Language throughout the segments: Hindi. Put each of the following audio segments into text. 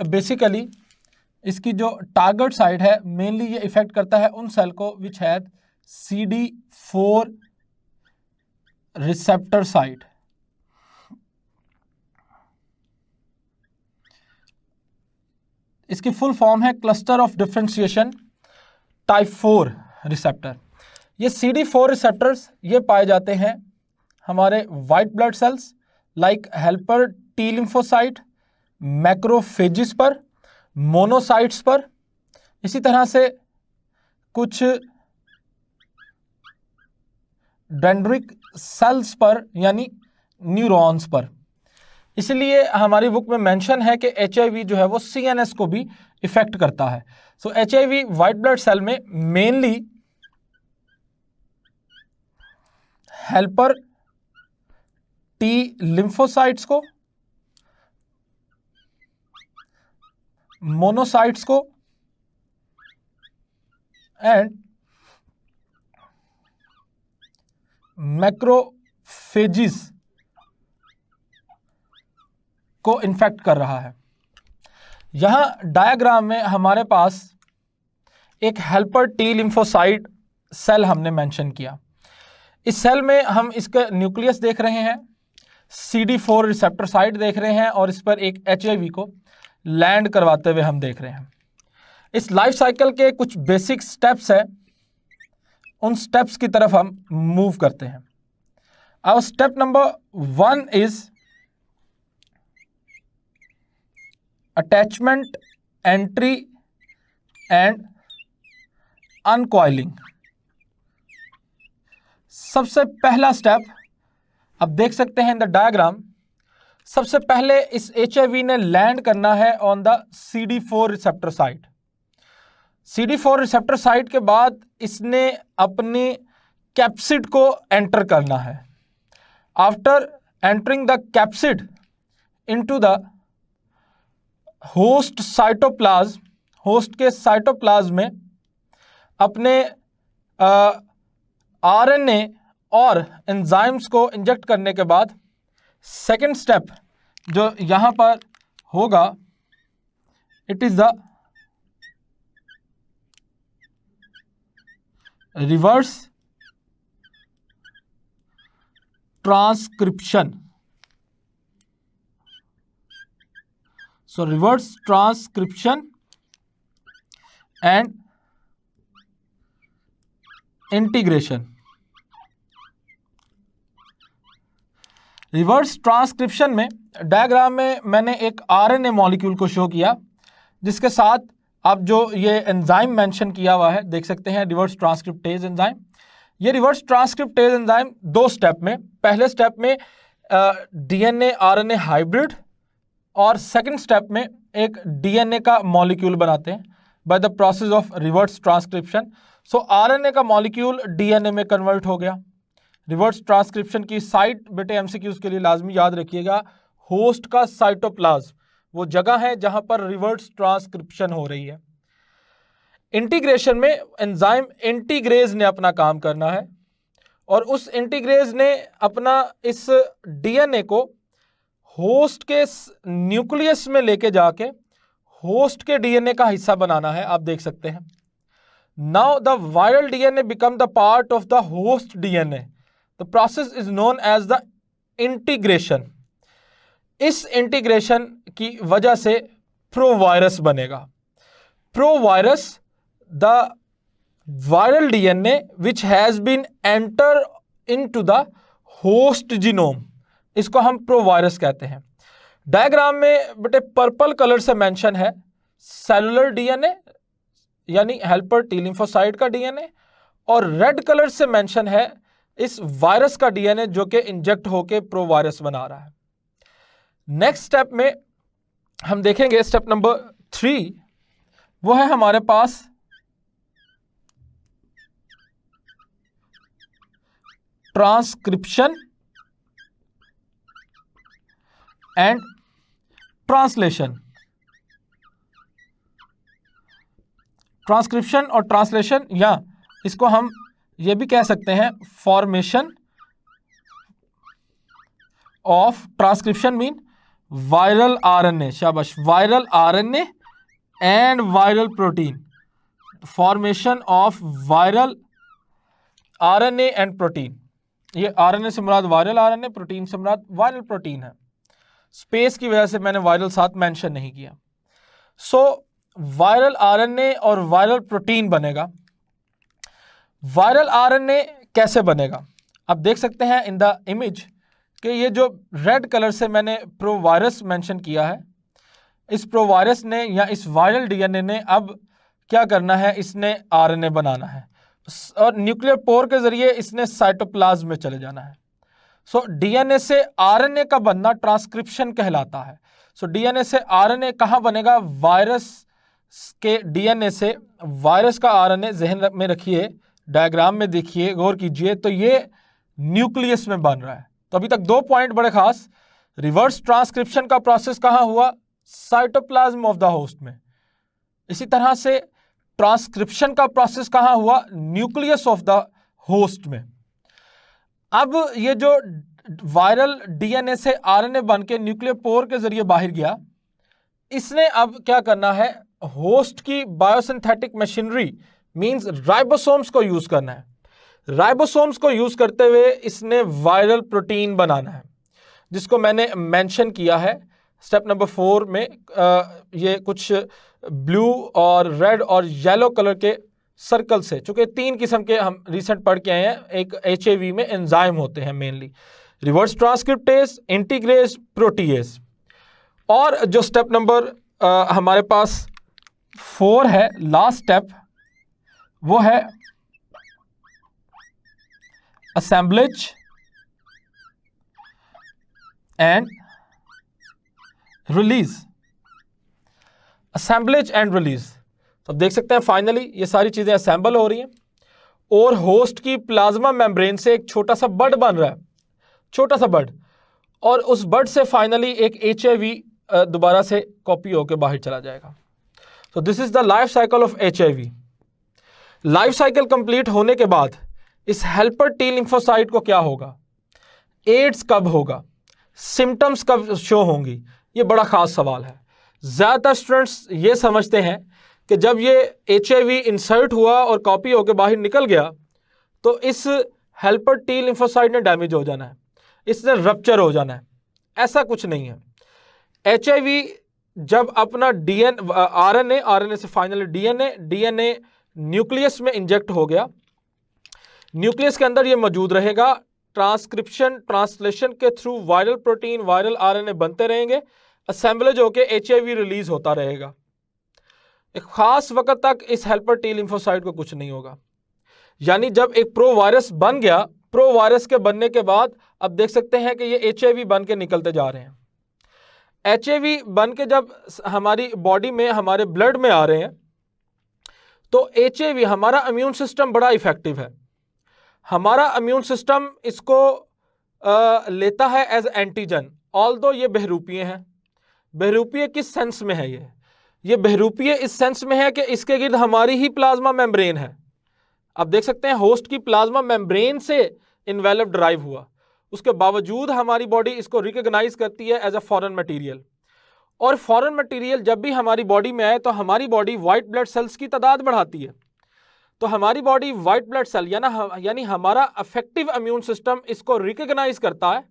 बेसिकली इसकी जो टारगेट साइट है मेनली ये इफेक्ट करता है उन सेल को which have CD4 receptor site. इसकी फुल फॉर्म है cluster of differentiation type 4 receptor. ये CD4 रिसेप्टर्स ये पाए जाते हैं हमारे white blood cells like helper T lymphocyte, macrophages पर, मोनोसाइट्स पर, इसी तरह से कुछ डेंड्रिटिक सेल्स पर यानी न्यूरॉन्स पर। इसलिए हमारी बुक में मेंशन है कि HIV जो है वो CNS को भी इफेक्ट करता है। सो HIV वाइट ब्लड सेल में मेनली हेल्पर टी लिम्फोसाइट्स को, मोनोसाइट्स को एंड मैक्रोफेजिस को इन्फेक्ट कर रहा है। यहां डायग्राम में हमारे पास एक हेल्पर टी लिम्फोसाइट सेल हमने मेंशन किया। इस सेल में हम इसका न्यूक्लियस देख रहे हैं, CD4 रिसेप्टर साइट देख रहे हैं और इस पर एक HIV को लैंड करवाते हुए हम देख रहे हैं। इस लाइफ साइकिल के कुछ बेसिक स्टेप्स हैं, उन स्टेप्स की तरफ हम मूव करते हैं। अब step number 1 is attachment, entry and uncoiling. सबसे पहला स्टेप अब देख सकते हैं इन द डायग्राम। सबसे पहले इस HIV ने लैंड करना है on the CD4 receptor site. CD4 receptor site के बाद इसने अपनी कैप्सिड को एंटर करना है। After entering the capsid into the host cytoplasm, host के साइटोप्लाज्म में अपने RNA और एंजाइम्स को इंजेक्ट करने के बाद सेकेंड स्टेप जो यहां पर होगा, it is the reverse transcription. So reverse transcription and integration. Reverse transcription में डायग्राम में मैंने एक RNA मॉलिक्यूल को शो किया जिसके साथ अब जो ये एंजाइम मेंशन किया हुआ है देख सकते हैं, रिवर्स ट्रांसक्रिप्टेज एंजाइम। ये रिवर्स ट्रांसक्रिप्टेज एंजाइम 2 स्टेप में, पहले स्टेप में DNA RNA हाइब्रिड और सेकंड स्टेप में एक DNA का मॉलिक्यूल बनाते हैं by the process of reverse transcription. So RNA का मॉलिक्यूल DNA में कन्वर्ट हो गया। रिवर्स ट्रांसक्रिप्शन की साइट बेटे MCQs के लिए लाजमी याद रखिएगा, होस्ट का साइटोप्लाज्म वो जगह है जहां पर रिवर्स ट्रांसक्रिप्शन हो रही है। इंटीग्रेशन में एंजाइम इंटीग्रेज ने अपना काम करना है और उस इंटीग्रेज ने अपना इस DNA को होस्ट के न्यूक्लियस में लेके जाके होस्ट के DNA का हिस्सा बनाना है। आप देख सकते हैं now the viral DNA become the part of the host DNA। The process is known as the integration. इस इंटीग्रेशन की वजह से प्रोवायरस बनेगा। Provirus the viral DNA which has been enter into the host genome, इसको हम प्रोवायरस कहते हैं। डायग्राम में बेटे पर्पल कलर से मेंशन है सेलुलर DNA यानी हेल्पर टी लिम्फोसाइट का DNA, और रेड कलर से मेंशन है इस वायरस का DNA जो कि इंजेक्ट होके प्रोवायरस बना रहा है। नेक्स्ट स्टेप में हम देखेंगे स्टेप नंबर 3, वो है हमारे पास ट्रांसक्रिप्शन एंड ट्रांसलेशन। ट्रांसक्रिप्शन और ट्रांसलेशन, या इसको हम ये भी कह सकते हैं formation of transcription mean viral RNA, शाबाश, viral RNA and viral protein, formation of viral RNA and protein. ये आरएनए से मुराद वायरल आरएनए, प्रोटीन से मुराद वायरल प्रोटीन है। स्पेस की वजह से मैंने वायरल साथ मेंशन नहीं किया। सो वायरल आरएनए और वायरल प्रोटीन बनेगा। वायरल आरएनए कैसे बनेगा? आप देख सकते हैं इन द इमेज कि ये जो रेड कलर से मैंने प्रोवायरस मेंशन किया है, इस प्रोवायरस ने या इस वायरल डीएनए ने अब क्या करना है, इसने आरएनए बनाना है और न्यूक्लियर पोर के जरिए इसने साइटोप्लाज्म में चले जाना है। सो डीएनए से आरएनए का बनना ट्रांसक्रिप्शन कहलाता है। सो डीएनए से आरएनए कहाँ बनेगा? वायरस के डीएनए से वायरस का आरएनए ज़हन में रखिए, डायग्राम में देखिए, गौर कीजिए, तो ये न्यूक्लियस में बन रहा है। तो अभी तक 2 पॉइंट बड़े खास। रिवर्स ट्रांसक्रिप्शन का प्रोसेस कहाँ हुआ? साइटोप्लाज्म ऑफ द होस्ट में। इसी तरह से ट्रांसक्रिप्शन का प्रोसेस कहाँ हुआ? न्यूक्लियस ऑफ द होस्ट में। अब ये जो वायरल डीएनए से आरएनए बन के न्यूक्लियर पोर के जरिए बाहर गया, इसने अब क्या करना है? होस्ट की बायोसिंथेटिक मशीनरी मींस राइबोसोम्स को यूज करना है। राइबोसोम्स को यूज करते हुए इसने वायरल प्रोटीन बनाना है, जिसको मैंने मेंशन किया है स्टेप नंबर 4 में। ये कुछ ब्लू और रेड और येलो कलर के सर्कल से, चूंकि 3 किस्म के हम रिसेंट पढ़ के आए हैं, एक एचएवी में एंजाइम होते हैं mainly, reverse transcriptase, integrase, protease. और जो स्टेप नंबर हमारे पास 4 है, लास्ट स्टेप, वो है assemblage and release. Assemblage and release, तो देख सकते हैं फाइनली ये सारी चीजें असेंबल हो रही हैं और होस्ट की प्लाज्मा मेम्ब्रेन से एक छोटा सा बड बन रहा है, छोटा सा बड, और उस बड से फाइनली एक एचआईवी दोबारा से कॉपी होकर बाहर चला जाएगा। तो this is the life cycle of HIV. Life cycle complete होने के बाद इस हेल्पर टी लिम्फोसाइट को क्या होगा? एड्स कब होगा? सिम्टम्स कब शो होंगी? ये बड़ा खास सवाल है। ज़्यादातर स्टूडेंट्स ये समझते हैं कि जब ये एचआईवी इंसर्ट हुआ और कॉपी होकर बाहर निकल गया तो इस हेल्पर टी लिम्फोसाइट ने डैमेज हो जाना है, इसने रप्चर हो जाना है। ऐसा कुछ नहीं है। एचआईवी जब अपना आरएनए से फाइनली डीएनए न्यूक्लियस में इंजेक्ट हो गया, न्यूक्लियस के अंदर ये मौजूद रहेगा, ट्रांसक्रिप्शन ट्रांसलेशन के through viral protein viral RNA बनते रहेंगे, असेंबलेज होकर एचआईवी रिलीज होता रहेगा। एक खास वक्त तक इस हेल्पर टी लिम्फोसाइट को कुछ नहीं होगा। यानी जब एक प्रो वायरस बन गया, प्रो वायरस के बनने के बाद अब देख सकते हैं कि ये एचआईवी बन के निकलते जा रहे हैं। एचआईवी बन के जब हमारी बॉडी में, हमारे ब्लड में आ रहे हैं, तो एचआईवी, हमारा इम्यून सिस्टम बड़ा इफेक्टिव है। हमारा इम्यून सिस्टम इसको लेता है एज एंटीजन, ऑल्दो ये बहरूपीय हैं। बहरूपीय किस सेंस में है? ये बहरूपीय इस सेंस में है कि इसके गिर्द हमारी ही प्लाज्मा मेम्ब्रेन है। आप देख सकते हैं होस्ट की प्लाज्मा मेम्ब्रेन से इन्वेलप ड्राइव हुआ, उसके बावजूद हमारी बॉडी इसको रिकॉग्नाइज करती है एज अ फॉरेन मटेरियल। और फॉरेन मटेरियल जब भी हमारी बॉडी में आए तो हमारी बॉडी वाइट ब्लड सेल्स की तादाद बढ़ाती है। तो हमारी बॉडी वाइट ब्लड सेल यानी हमारा अफेक्टिव इम्यून सिस्टम इसको रिकॉग्नाइज करता है,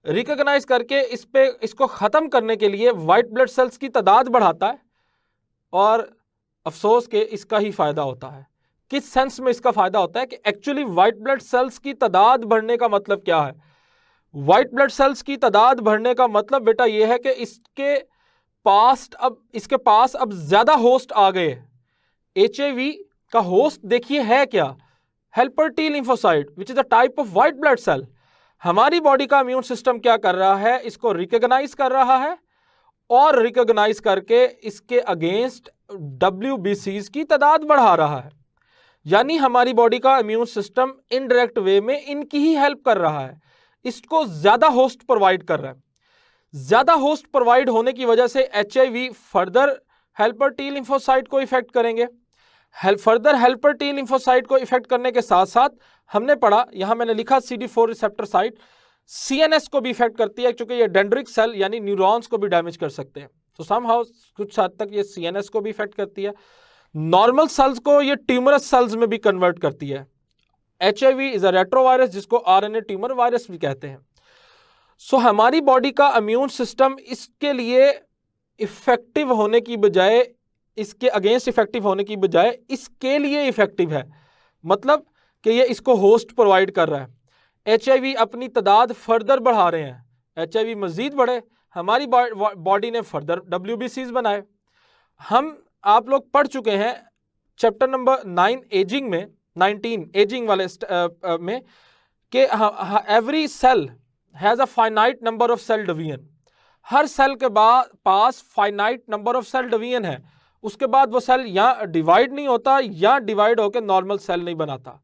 रिकॉग्नाइज करके इसको ख़त्म करने के लिए वाइट ब्लड सेल्स की तादाद बढ़ाता है। और अफसोस के इसका ही फ़ायदा होता है। किस सेंस में इसका फ़ायदा होता है कि एक्चुअली वाइट ब्लड सेल्स की तादाद बढ़ने का मतलब क्या है? वाइट ब्लड सेल्स की तादाद बढ़ने का मतलब बेटा ये है कि इसके पास अब ज़्यादा होस्ट आ गए। एचआईवी का होस्ट देखिए है क्या? Helper T lymphocyte which is the type of white blood cell. हमारी बॉडी का इम्यून सिस्टम क्या कर रहा है? इसको रिकॉग्नाइज कर रहा है और रिकॉग्नाइज करके इसके अगेंस्ट WBCs की तादाद बढ़ा रहा है। यानी हमारी बॉडी का इम्यून सिस्टम इनडायरेक्ट वे में इनकी ही हेल्प कर रहा है, इसको ज़्यादा होस्ट प्रोवाइड कर रहा है। ज़्यादा होस्ट प्रोवाइड होने की वजह से HIV further helper T lymphocyte को इफेक्ट करेंगे। फर्दर हेल्पर टी लिम्फोसाइट को इफेक्ट करने के साथ साथ हमने पढ़ा, यहाँ मैंने लिखा CD4 रिसेप्टर साइट, CNS को भी इफेक्ट करती है, क्योंकि ये डेंड्रिटिक सेल यानी न्यूरॉन्स को भी डैमेज कर सकते हैं। तो समहाउ कुछ हद तक ये CNS को भी इफेक्ट करती है। नॉर्मल सेल्स को ये ट्यूमरस सेल्स में भी कन्वर्ट करती है। HIV इज अ रेट्रोवायरस, जिसको RNA ट्यूमर वायरस भी कहते हैं। सो हमारी बॉडी का इम्यून सिस्टम इसके लिए इफेक्टिव होने की बजाय, इसके अगेंस्ट इफेक्टिव होने की बजाय इसके लिए इफेक्टिव है, मतलब कि ये इसको होस्ट प्रोवाइड कर रहा है। HIV अपनी तादाद फर्दर बढ़ा रहे हैं, HIV मजीद बढ़े, हमारी बॉडी ने फर्दर WBCs बनाए। आप लोग पढ़ चुके हैं चैप्टर नंबर 9 एजिंग में, 19 एजिंग वाले में, कि every cell has a finite number of cell division. हर सेल के पास finite number of cell division है, उसके बाद वो सेल या डिवाइड नहीं होता या डिवाइड होकर नॉर्मल सेल नहीं बनाता।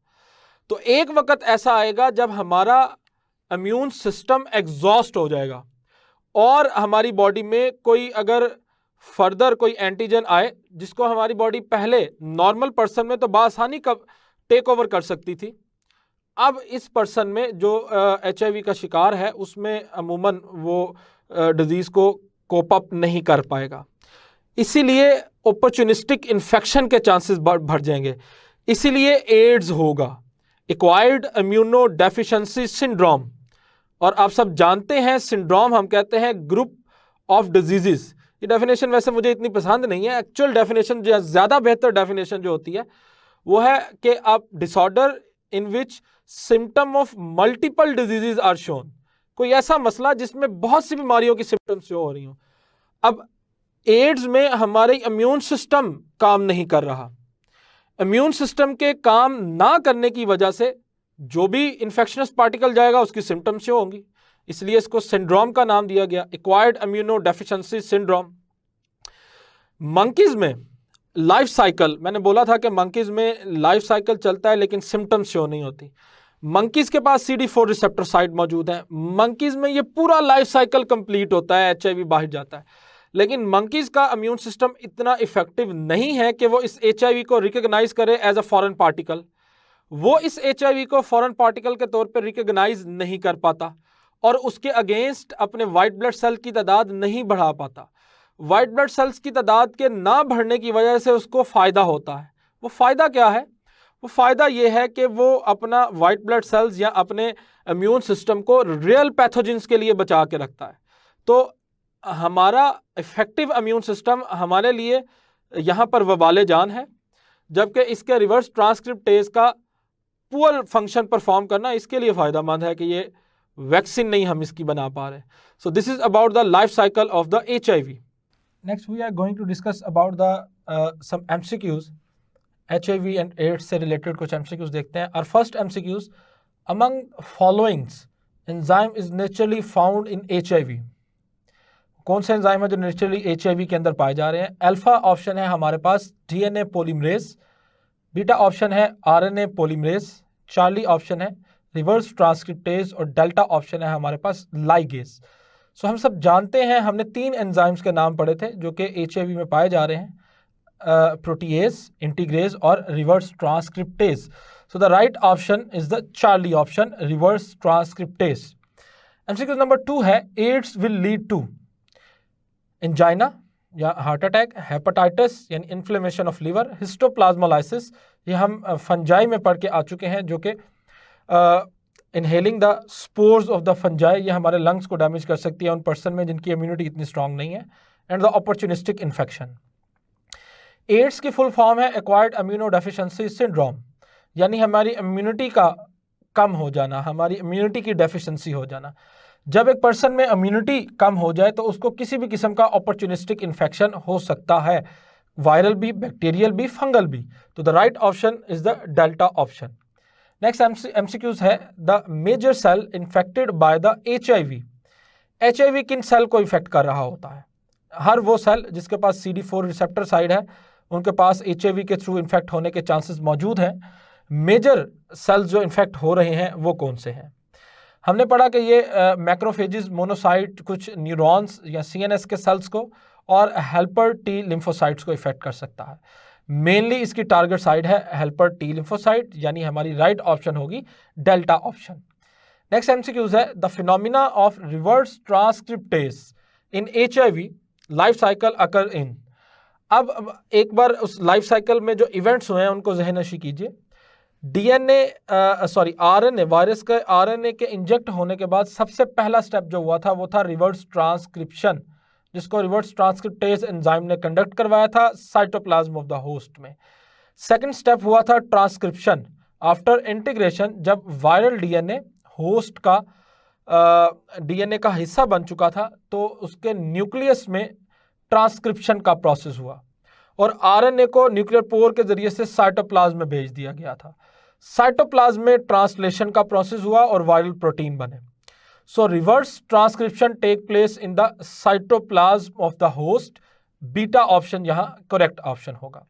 तो एक वक्त ऐसा आएगा जब हमारा इम्यून सिस्टम एग्जॉस्ट हो जाएगा और हमारी बॉडी में कोई अगर फर्दर कोई एंटीजन आए जिसको हमारी बॉडी पहले नॉर्मल पर्सन में तो बासानी टेक ओवर कर सकती थी, अब इस पर्सन में जो HIV का शिकार है उसमें अमूमन वो डिजीज़ को कोप अप नहीं कर पाएगा। इसीलिए अपॉर्चुनिस्टिक इन्फेक्शन के चांसेस बढ़ जाएंगे। इसीलिए एड्स होगा, एक्वायर्ड इम्यूनो डेफिशिएंसी सिंड्रोम। और आप सब जानते हैं सिंड्रोम हम कहते हैं ग्रुप ऑफ डिजीजेस। ये डेफिनेशन वैसे मुझे इतनी पसंद नहीं है, एक्चुअल डेफिनेशन जो ज़्यादा बेहतर डेफिनेशन जो होती है वो है कि आप disorder in which symptom of multiple diseases are shown. कोई ऐसा मसला जिसमें बहुत सी बीमारियों की सिम्टम्स शो हो रही हो। अब एड्स में हमारे इम्यून सिस्टम काम नहीं कर रहा, इम्यून सिस्टम के काम ना करने की वजह से जो भी इन्फेक्शनस पार्टिकल जाएगा उसकी सिम्टम्स शो होंगी, इसलिए इसको सिंड्रोम का नाम दिया गया, acquired immuno deficiency syndrome. Monkeys में लाइफ साइकिल, मैंने बोला था कि मंकीज में लाइफ साइकिल चलता है लेकिन सिम्टम्स शो नहीं होती। मंकीज के पास CD4 रिसेप्टर साइट मौजूद है, मंकीज में ये पूरा लाइफ साइकिल कंप्लीट होता है, HIV बाहर जाता है। लेकिन मंकीज का इम्यून सिस्टम इतना इफेक्टिव नहीं है कि वो इस HIV को रिकॉग्नाइज करे एज अ फॉरेन पार्टिकल। वो इस HIV को फॉरेन पार्टिकल के तौर पर रिकॉग्नाइज नहीं कर पाता और उसके अगेंस्ट अपने वाइट ब्लड सेल की तादाद नहीं बढ़ा पाता। वाइट ब्लड सेल्स की तादाद के ना बढ़ने की वजह से उसको फ़ायदा होता है। वो फ़ायदा क्या है? वो फ़ायदा ये है कि वो अपना वाइट ब्लड सेल्स या अपने इम्यून सिस्टम को रियल पैथोजेंस के लिए बचा के रखता है। तो हमारा इफ़ेक्टिव इम्यून सिस्टम हमारे लिए यहाँ पर वबाले जान है, जबकि इसके रिवर्स ट्रांसक्रिप्टेज का पुअर फंक्शन परफॉर्म करना इसके लिए फ़ायदेमंद है कि ये वैक्सीन नहीं हम इसकी बना पा रहे। So this is about the life cycle of the HIV। Next we are going to discuss about the some MCQs, HIV and AIDS से रिलेटेड कुछ MCQs देखते हैं। और first MCQs, among followings enzyme is naturally found in HIV। कौन से एंजाइम है जो नेचुरली HIV के अंदर पाए जा रहे हैं? अल्फा ऑप्शन है हमारे पास DNA पॉलीमरेज, बीटा ऑप्शन है RNA पॉलीमरेज, चार्ली ऑप्शन है रिवर्स ट्रांसक्रिप्टेज और डेल्टा ऑप्शन है हमारे पास लाइगेज। सो हम सब जानते हैं, हमने 3 एंजाइम्स के नाम पढ़े थे जो कि HIV में पाए जा रहे हैं, प्रोटीएज, इंटीग्रेज और reverse transcriptase. So the right option is the Charlie option, reverse transcriptase. MCQ number 2 है, AIDS will lead to angina या हार्ट अटैक, हेपेटाइटिस यानी इन्फ्लेमेशन ऑफ लिवर, हिस्टोप्लाज्मोलाइसिस, ये हम फंजाई में पढ़ के आ चुके हैं, जो कि inhaling the spores of the fungi, ये हमारे लंग्स को डैमेज कर सकती है उन पर्सन में जिनकी इम्यूनिटी इतनी स्ट्रांग नहीं है। And the opportunistic infection. AIDS की फुल फॉर्म है एक्वायर्ड इम्यूनो डेफिशिएंसी सिंड्रोम, यानी हमारी इम्यूनिटी का कम हो जाना, हमारी इम्यूनिटी की डेफिशिएंसी हो जाना। जब एक पर्सन में इम्यूनिटी कम हो जाए तो उसको किसी भी किस्म का अपॉर्चुनिस्टिक इन्फेक्शन हो सकता है, वायरल भी, बैक्टीरियल भी, फंगल भी। तो the right option is the delta option. Next MCQs है, the major cell infected by the HIV। HIV किन सेल को इफेक्ट कर रहा होता है? हर वो सेल जिसके पास CD4 रिसेप्टर साइड है उनके पास HIV के थ्रू इन्फेक्ट होने के चांसेस मौजूद हैं। मेजर सेल्स जो इन्फेक्ट हो रहे हैं वो कौन से हैं? हमने पढ़ा कि ये मैक्रोफेजेस, मोनोसाइट, कुछ न्यूरॉन्स या CNS के सेल्स को और हेल्पर T लिम्फोसाइट्स को इफेक्ट कर सकता है। मेनली इसकी टारगेट साइड है हेल्पर T लिम्फोसाइट, यानी हमारी राइट ऑप्शन होगी डेल्टा ऑप्शन। नेक्स्ट एमसीक्यूज है the phenomena of reverse transcriptase in HIV life cycle occur in. अब एक बार उस लाइफ साइकिल में जो इवेंट्स हुए हैं उनको ज़हन नशी कीजिए। RNA, वायरस के RNA के इंजेक्ट होने के बाद सबसे पहला स्टेप जो हुआ था वो था रिवर्स ट्रांसक्रिप्शन, जिसको रिवर्स ट्रांसक्रिप्टेज एंजाइम ने कंडक्ट करवाया था साइटोप्लाज्म ऑफ द होस्ट में। सेकंड स्टेप हुआ था ट्रांसक्रिप्शन आफ्टर इंटीग्रेशन, जब वायरल DNA होस्ट का DNA का हिस्सा बन चुका था तो उसके न्यूक्लियस में ट्रांसक्रिप्शन का प्रोसेस हुआ और RNA को न्यूक्लियर पोर के जरिए से साइटोप्लाज्म में भेज दिया गया था। साइटोप्लाज्म में ट्रांसलेशन का प्रोसेस हुआ और वायरल प्रोटीन बने। So reverse transcription take place in the cytoplasm of the host. Beta option यहाँ करेक्ट ऑप्शन होगा।